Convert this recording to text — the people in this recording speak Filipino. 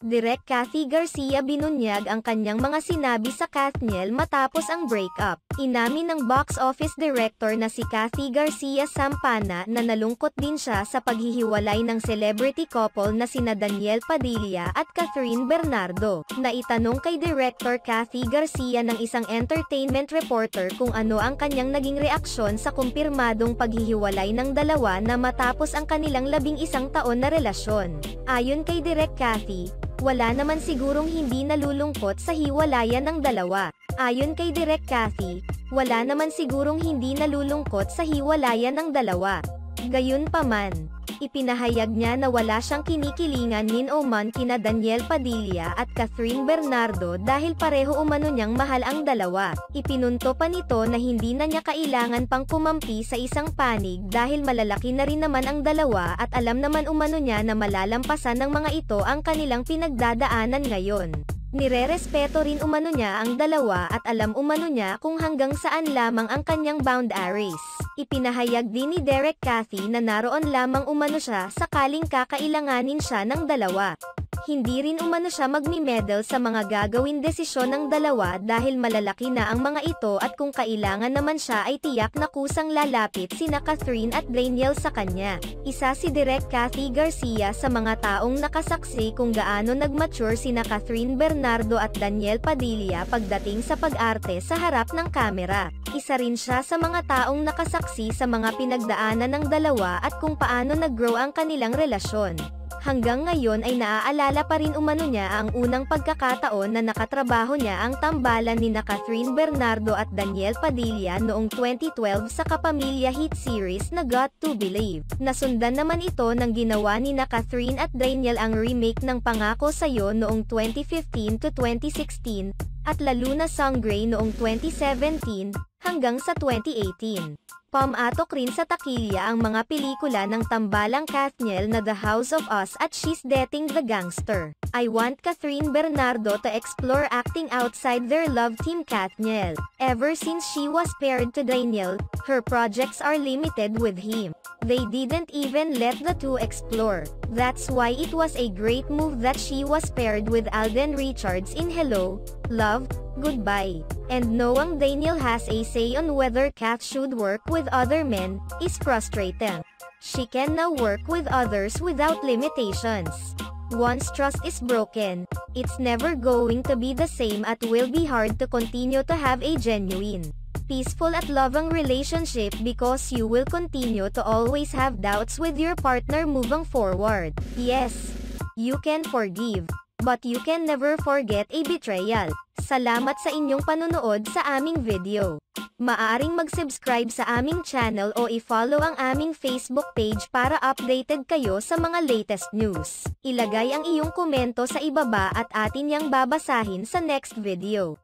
Direk Kathy Garcia binunyag ang kanyang mga sinabi sa Kathniel matapos ang breakup. Inamin ng box office director na si Kathy Garcia Sampana na nalungkot din siya sa paghihiwalay ng celebrity couple na sina Daniel Padilla at Catherine Bernardo. Naitanong kay Director Kathy Garcia ng isang entertainment reporter kung ano ang kanyang naging reaksyon sa kumpirmadong paghihiwalay ng dalawa na matapos ang kanilang 11 taon na relasyon. Ayon kay Direk Kathy, wala naman sigurong hindi nalulungkot sa hiwalayan ng dalawa. Ayon kay Direk Kathy, wala naman sigurong hindi nalulungkot sa hiwalayan ng dalawa. Gayunpaman, ipinahayag niya na wala siyang kinikilingan nin-o-man kina Daniel Padilla at Catherine Bernardo dahil pareho umano niyang mahal ang dalawa. Ipinunto pa nito na hindi na niya kailangan pang kumampi sa isang panig dahil malalaki na rin naman ang dalawa at alam naman umano niya na malalampasan ng mga ito ang kanilang pinagdadaanan ngayon. Nirerespeto rin umano niya ang dalawa at alam umano niya kung hanggang saan lamang ang kanyang boundaries. Ipinahayag din ni Direk Kathy na naroon lamang umano siya sakaling kakailanganin siya ng dalawa. Hindi rin umano siya magmi-meddle sa mga gagawin desisyon ng dalawa dahil malalaki na ang mga ito at kung kailangan naman siya ay tiyak na kusang lalapit sina Catherine at Daniel sa kanya. Isa si Direk Kathy Garcia sa mga taong nakasaksi kung gaano nag-mature sina Catherine Bernardo at Daniel Padilla pagdating sa pag-arte sa harap ng kamera. Isa rin siya sa mga taong nakasaksi sa mga pinagdaanan ng dalawa at kung paano nag-grow ang kanilang relasyon. Hanggang ngayon ay naaalala pa rin umano niya ang unang pagkakataon na nakatrabaho niya ang tambalan ni na Catherine Bernardo at Daniel Padilla noong 2012 sa kapamilya hit series na Got to Believe. Nasundan naman ito ng ginawa ni na Catherine at Daniel ang remake ng Pangako Sa'yo noong 2015 to 2016, at La Luna Sangre noong 2017, hanggang sa 2018. Pumatok rin sa takilya ang mga pelikula ng tambalang Kathniel na The House of Us at She's Dating the Gangster. I want Catherine Bernardo to explore acting outside their love team Kathniel. Ever since she was paired to Daniel, her projects are limited with him. They didn't even let the two explore. That's why it was a great move that she was paired with Alden Richards in Hello, Love, Goodbye. And knowing Daniel has a say on whether Kath should work with other men is frustrating. She can now work with others without limitations. Once trust is broken, it's never going to be the same and will be hard to continue to have a genuine, peaceful at loving relationship because you will continue to always have doubts with your partner moving forward. Yes, you can forgive, but you can never forget a betrayal. Salamat sa inyong panunood sa aming video. Maaaring mag-subscribe sa aming channel o i-follow ang aming Facebook page para updated kayo sa mga latest news. Ilagay ang iyong komento sa ibaba at atin yang babasahin sa next video.